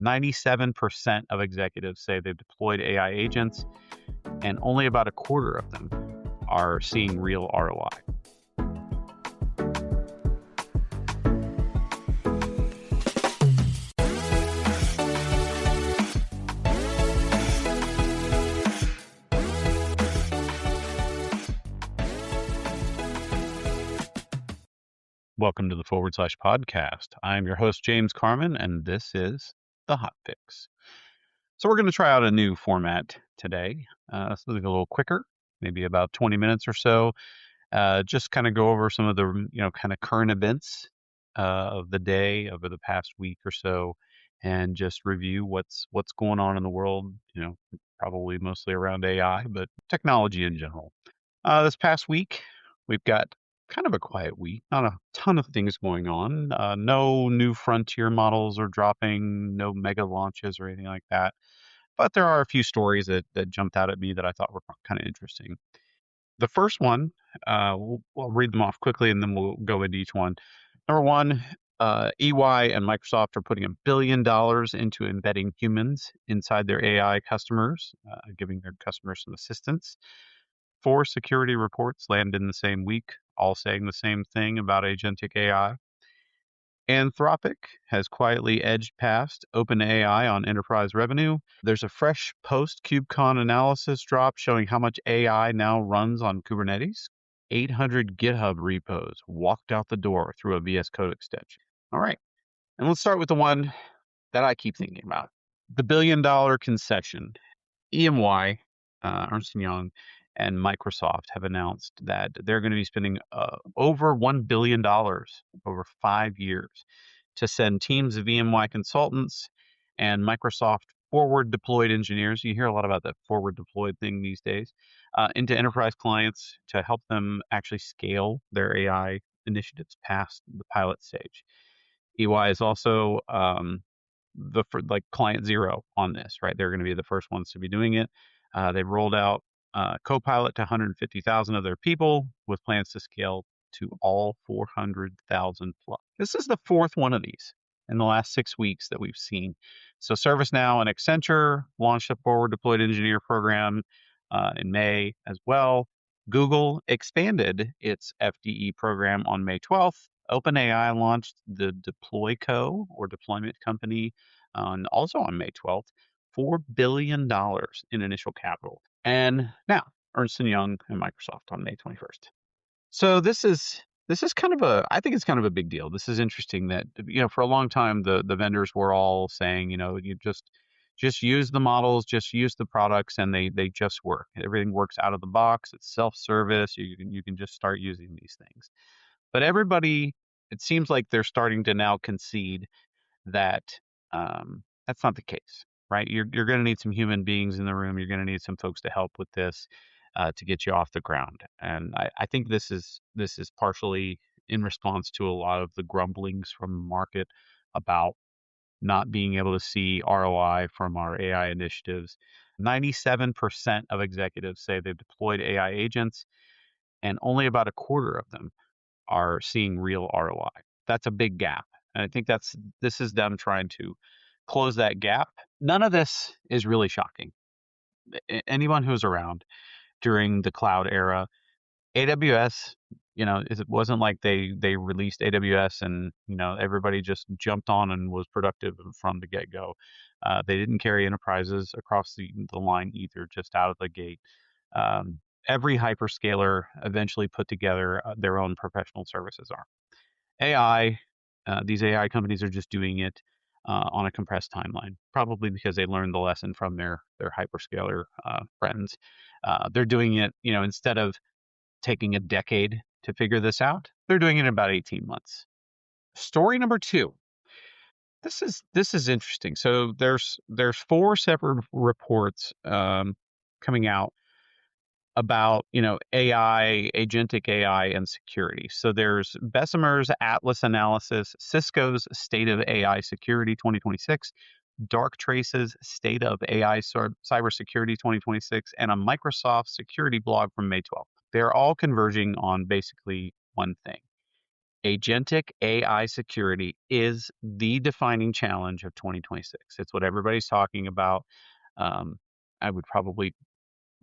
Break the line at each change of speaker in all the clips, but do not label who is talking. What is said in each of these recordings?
97% of executives say they've deployed AI agents, and only about a quarter of them are seeing real ROI. Welcome to the /podcast. I'm your host, James Carman, and this is the hotfix. So we're going to try out a new format today. Something a little quicker, maybe about 20 minutes or so. Just kind of go over some of the, kind of current events of the day over the past week or so, and just review what's going on in the world. Probably mostly around AI, but technology in general. This past week, we've got kind of a quiet week, not a ton of things going on. No new frontier models are dropping, no mega launches or anything like that. But there are a few stories that jumped out at me that I thought were kind of interesting. The first one, we'll read them off quickly and then we'll go into each one. Number one, EY and Microsoft are putting $1 billion into embedding humans inside their AI customers, giving their customers some assistance. 4 security reports landed in the same week, all saying the same thing about agentic AI. Anthropic has quietly edged past OpenAI on enterprise revenue. There's a fresh post-KubeCon analysis drop showing how much AI now runs on Kubernetes. 800 GitHub repos walked out the door through a VS Code extension. All right, and let's start with the one that I keep thinking about. The $1 billion concession. EY, Ernst & Young, and Microsoft have announced that they're going to be spending over $1 billion over 5 years to send teams of VMware consultants and Microsoft forward deployed engineers. You hear a lot about that forward deployed thing these days, into enterprise clients to help them actually scale their AI initiatives past the pilot stage. EY is also client zero on this, right? They're going to be the first ones to be doing it. They've rolled out Copilot to 150,000 of their people with plans to scale to all 400,000 plus. This is the 4th one of these in the last 6 weeks that we've seen. So ServiceNow and Accenture launched a forward deployed engineer program in May as well. Google expanded its FDE program on May 12th. OpenAI launched the Deploy Co. or deployment company also on May 12th. $4 billion in initial capital. And now Ernst & Young and Microsoft on May 21st. So this is kind of I think it's kind of a big deal. This is interesting that, for a long time, the vendors were all saying, you just use the models, just use the products, and they just work. Everything works out of the box. It's self-service. You can just start using these things. But everybody, it seems like they're starting to now concede that that's not the case. Right, you're going to need some human beings in the room. You're going to need some folks to help with this to get you off the ground. And I think this is partially in response to a lot of the grumblings from the market about not being able to see ROI from our AI initiatives. 97% of executives say they've deployed AI agents, and only about a quarter of them are seeing real ROI. That's a big gap, and I think this is them trying to close that gap. None of this is really shocking. Anyone who's around during the cloud era, AWS, it wasn't like they released AWS and, everybody just jumped on and was productive from the get-go. They didn't carry enterprises across the line either, just out of the gate. Every hyperscaler eventually put together their own professional services arm. AI, these AI companies are just doing it on a compressed timeline, probably because they learned the lesson from their hyperscaler friends. They're doing it, instead of taking a decade to figure this out, they're doing it in about 18 months. Story number 2. This is interesting. So there's 4 separate reports coming out about, AI, agentic AI, and security. So there's Bessemer's Atlas Analysis, Cisco's State of AI Security 2026, Darktrace's State of AI Cybersecurity 2026, and a Microsoft security blog from May 12th. They're all converging on basically one thing. Agentic AI security is the defining challenge of 2026. It's what everybody's talking about. I would probably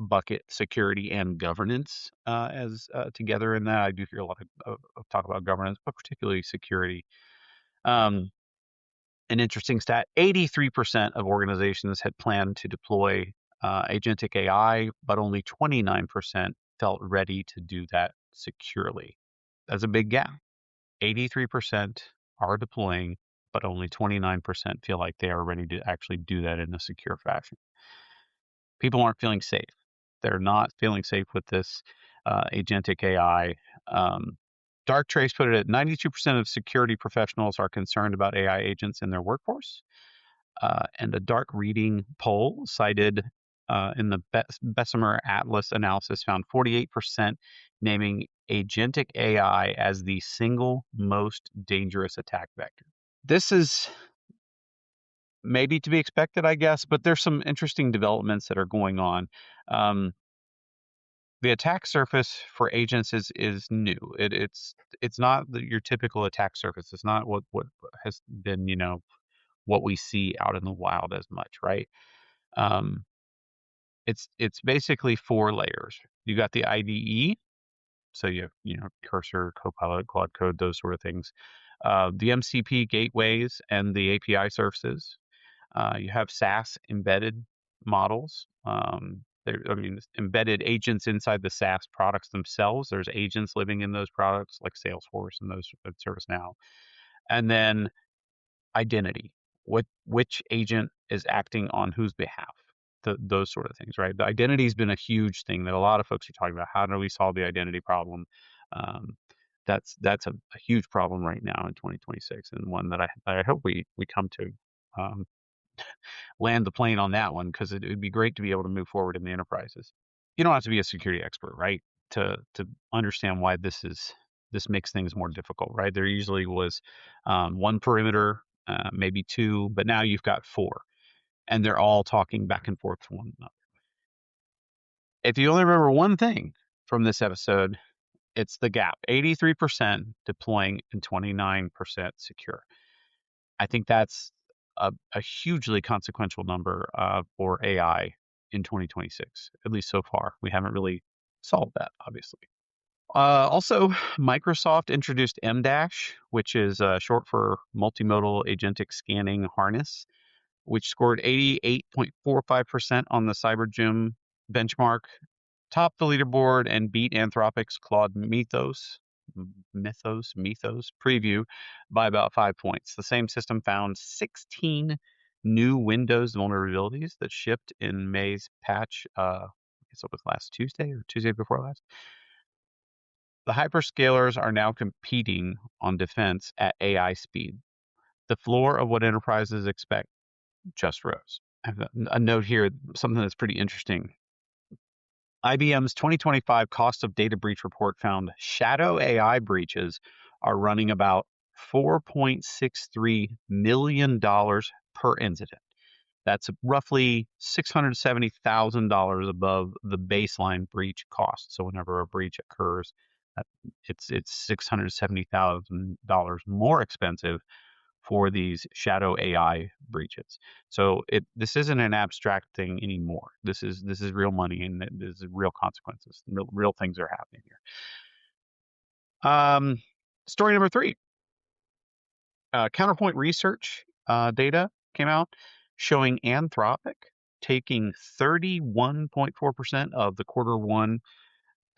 bucket security and governance as together in that. I do hear a lot of talk about governance, but particularly security. Um, an interesting stat: 83% of organizations had planned to deploy agentic AI, but only 29% felt ready to do that securely. That's a big gap. 83% are deploying, but only 29% feel like they are ready to actually do that in a secure fashion. People aren't feeling safe. They're not feeling safe with this agentic AI. Darktrace put it at 92% of security professionals are concerned about AI agents in their workforce. And a dark reading poll cited in the Bessemer Atlas analysis found 48% naming agentic AI as the single most dangerous attack vector. This is maybe to be expected, I guess, but there's some interesting developments that are going on. The attack surface for agents is new. It's not your typical attack surface. It's not what has been what we see out in the wild as much, right? Um, it's basically 4 layers. You got the IDE, so you have Cursor, Copilot, Claude Code, those sort of things. The MCP gateways and the API services. You have SaaS embedded models. Embedded agents inside the SaaS products themselves. There's agents living in those products like Salesforce and those ServiceNow. And then identity. Which agent is acting on whose behalf? Those sort of things, right? The identity has been a huge thing that a lot of folks are talking about. How do we solve the identity problem? That's a huge problem right now in 2026, and one that I hope we come to land the plane on that one, because it would be great to be able to move forward in the enterprises. You don't have to be a security expert, right, to understand why this makes things more difficult, right? There usually was 1 perimeter, maybe 2, but now you've got 4, and they're all talking back and forth to one another. If you only remember one thing from this episode, it's the gap: 83% deploying and 29% secure. I think that's a hugely consequential number for AI in 2026, at least so far. We haven't really solved that, obviously. Also, Microsoft introduced MDash, which is short for Multimodal Agentic Scanning Harness, which scored 88.45% on the CyberGym benchmark, topped the leaderboard, and beat Anthropic's Claude Mythos preview by about 5 points. The same system found 16 new Windows vulnerabilities that shipped in May's patch. I guess it was last Tuesday or Tuesday before last. The hyperscalers are now competing on defense at AI speed. The floor of what enterprises expect just rose. I have a note here, something that's pretty interesting. IBM's 2025 cost of data breach report found shadow AI breaches are running about $4.63 million per incident. That's roughly $670,000 above the baseline breach cost. So whenever a breach occurs, it's $670,000 more expensive for these shadow AI breaches. So this isn't an abstract thing anymore. This is real money, and this is real consequences. Real things are happening here. Story number 3. Counterpoint Research data came out showing Anthropic taking 31.4% of the Q1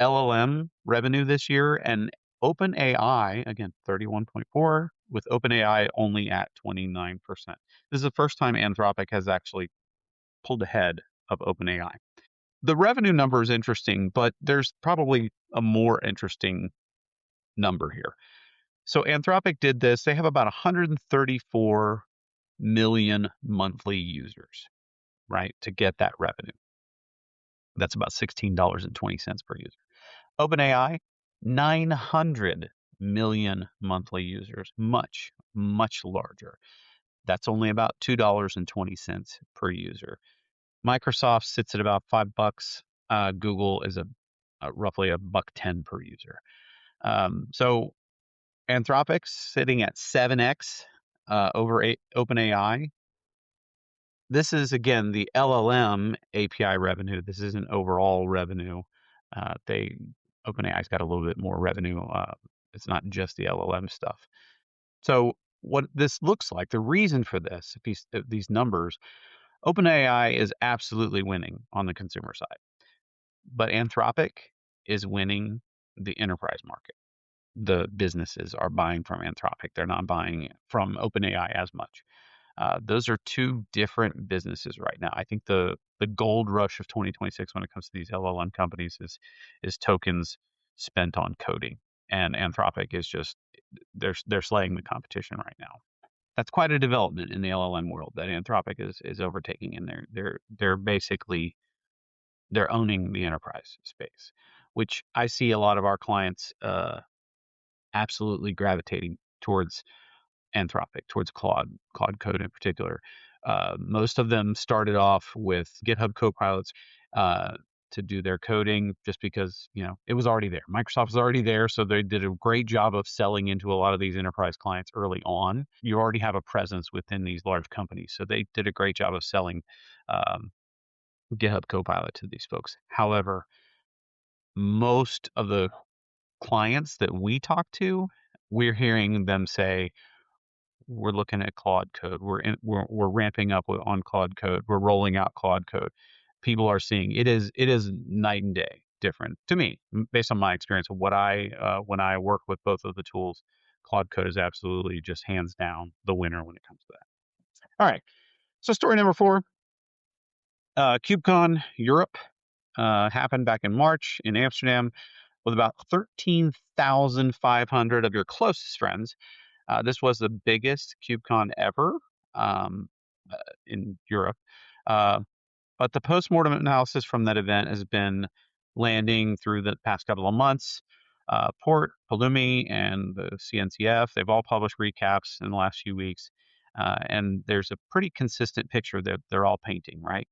LLM revenue this year, and OpenAI, again, 31.4, with OpenAI only at 29%. This is the first time Anthropic has actually pulled ahead of OpenAI. The revenue number is interesting, but there's probably a more interesting number here. So Anthropic did this. They have about 134 million monthly users, right, to get that revenue. That's about $16.20 per user. OpenAI, 900 million monthly users, much, much larger. That's only about $2.20 per user. Microsoft sits at about $5. Google is roughly $1.10 per user. So Anthropic's sitting at 7x over OpenAI. This is, again, the LLM API revenue. This isn't overall revenue. OpenAI's got a little bit more revenue. It's not just the LLM stuff. So what this looks like, the reason for this, if these numbers, OpenAI is absolutely winning on the consumer side, but Anthropic is winning the enterprise market. The businesses are buying from Anthropic. They're not buying from OpenAI as much. Those are two different businesses right now. I think the gold rush of 2026 when it comes to these LLM companies is tokens spent on coding, and Anthropic is just they're slaying the competition right now. That's quite a development in the LLM world that Anthropic is overtaking, and they're basically they're owning the enterprise space, which I see a lot of our clients absolutely gravitating towards Anthropic, towards Claude Code in particular. Most of them started off with GitHub Copilots to do their coding just because, it was already there. Microsoft was already there, so they did a great job of selling into a lot of these enterprise clients early on. You already have a presence within these large companies, so they did a great job of selling GitHub Copilot to these folks. However, most of the clients that we talk to, we're hearing them say, we're looking at Claude Code. We're ramping up on Claude Code. We're rolling out Claude Code. People are seeing it is night and day different to me based on my experience of what when I work with both of the tools. Claude Code is absolutely just hands down the winner when it comes to that. All right. So story number 4, KubeCon Europe happened back in March in Amsterdam with about 13,500 of your closest friends. This was the biggest KubeCon ever in Europe. But the postmortem analysis from that event has been landing through the past couple of months. Port, Pulumi, and the CNCF, they've all published recaps in the last few weeks. And there's a pretty consistent picture that they're all painting, right?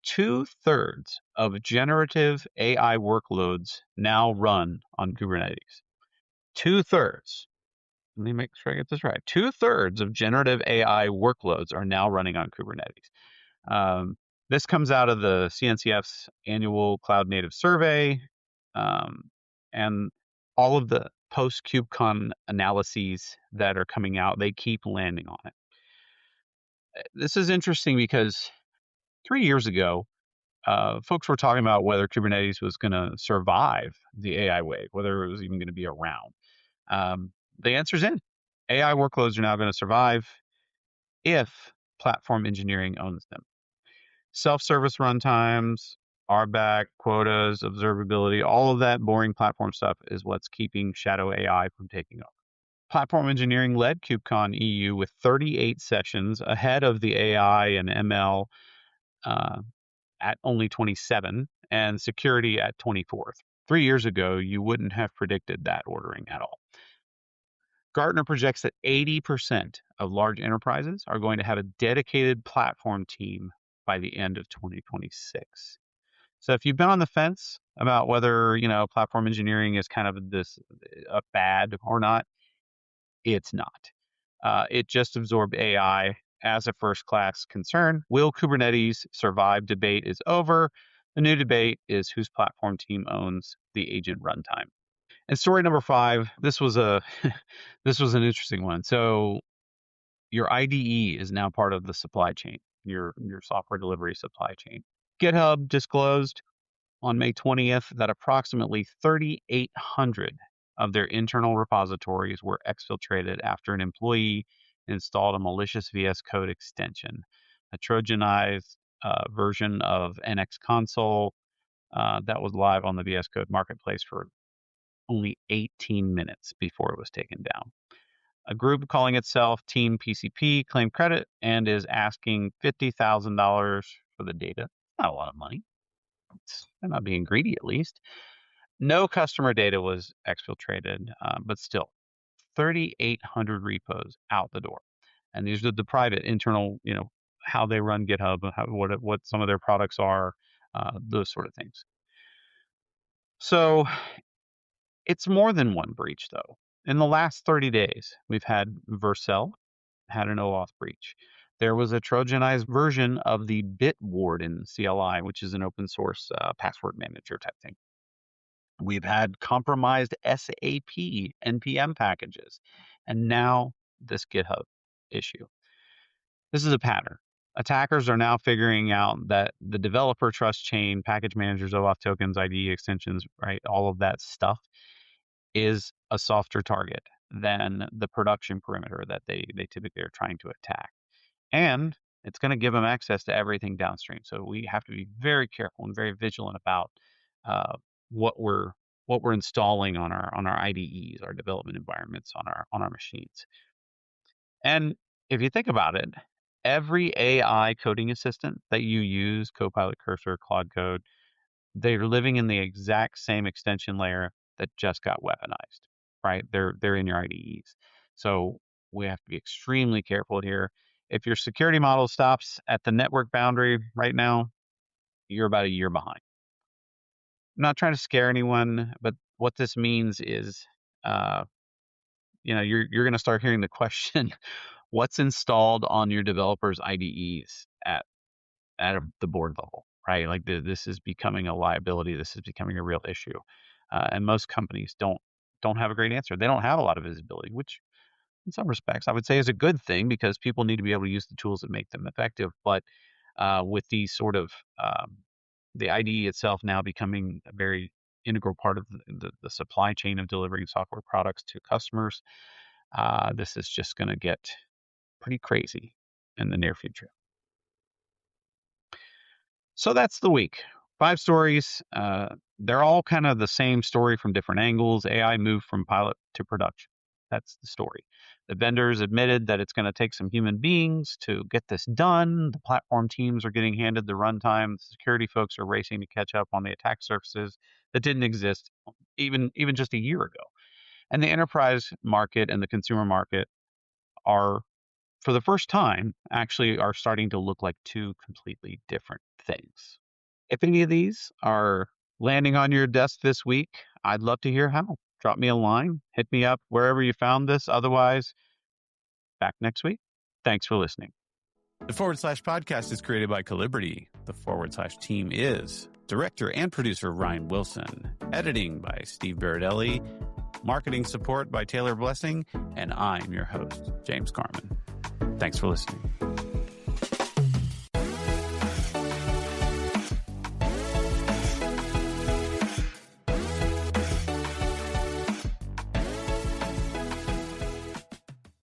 2/3 of generative AI workloads now run on Kubernetes. 2/3. Let me make sure I get this right. 2/3 of generative AI workloads are now running on Kubernetes. This comes out of the CNCF's annual Cloud Native Survey, and all of the post-KubeCon analyses that are coming out, they keep landing on it. This is interesting because 3 years ago, folks were talking about whether Kubernetes was going to survive the AI wave, whether it was even going to be around. The answer's in. AI workloads are now going to survive if platform engineering owns them. Self-service runtimes, RBAC, quotas, observability, all of that boring platform stuff is what's keeping Shadow AI from taking off. Platform engineering led KubeCon EU with 38 sessions ahead of the AI and ML at only 27 and security at 24th. 3 years ago, you wouldn't have predicted that ordering at all. Gartner projects that 80% of large enterprises are going to have a dedicated platform team by the end of 2026. So if you've been on the fence about whether, platform engineering is kind of a fad or not, it's not. It just absorbed AI as a first-class concern. Will Kubernetes survive? Debate is over. The new debate is whose platform team owns the agent runtime. And story number 5, this was this was an interesting one. So your IDE is now part of the supply chain, your software delivery supply chain. GitHub disclosed on May 20th that approximately 3,800 of their internal repositories were exfiltrated after an employee installed a malicious VS Code extension, a Trojanized version of NX Console that was live on the VS Code marketplace for only 18 minutes before it was taken down. A group calling itself Team PCP claimed credit and is asking $50,000 for the data. Not a lot of money. They're not being greedy, at least. No customer data was exfiltrated, but still, 3,800 repos out the door. And these are the private internal, how they run GitHub, what some of their products are, those sort of things. So it's more than one breach, though. In the last 30 days, we've had Vercel had an OAuth breach. There was a Trojanized version of the Bitwarden CLI, which is an open source password manager type thing. We've had compromised SAP NPM packages, and now this GitHub issue. This is a pattern. Attackers are now figuring out that the developer trust chain, package managers, OAuth tokens, IDE extensions, right, all of that stuff is a softer target than the production perimeter that they typically are trying to attack. And it's going to give them access to everything downstream. So we have to be very careful and very vigilant about what we're installing on our IDEs, our development environments, on our machines. And if you think about it, every AI coding assistant that you use, Copilot, Cursor, Claude Code, they're living in the exact same extension layer that just got weaponized, right? They're in your IDEs. So we have to be extremely careful here. If your security model stops at the network boundary right now, you're about a year behind. I'm not trying to scare anyone, but what this means is, you're going to start hearing the question, what's installed on your developers' IDEs at the board level, right? Like this is becoming a liability. This is becoming a real issue. And most companies don't have a great answer. They don't have a lot of visibility, which in some respects I would say is a good thing because people need to be able to use the tools that make them effective. But with these sort of the IDE itself now becoming a very integral part of the supply chain of delivering software products to customers, this is just going to get pretty crazy in the near future. So that's the week. 5 stories. They're all kind of the same story from different angles. AI moved from pilot to production. That's the story. The vendors admitted that it's going to take some human beings to get this done. The platform teams are getting handed the runtime. The security folks are racing to catch up on the attack surfaces that didn't exist even just a year ago. And the enterprise market and the consumer market are, for the first time, actually are starting to look like two completely different things. If any of these are landing on your desk this week, I'd love to hear how. Drop me a line, hit me up wherever you found this. Otherwise, back next week. Thanks for listening.
The / podcast is created by Calibrity. The / team is director and producer Ryan Wilson, editing by Steve Baradelli, marketing support by Taylor Blessing, and I'm your host, James Carman. Thanks for listening.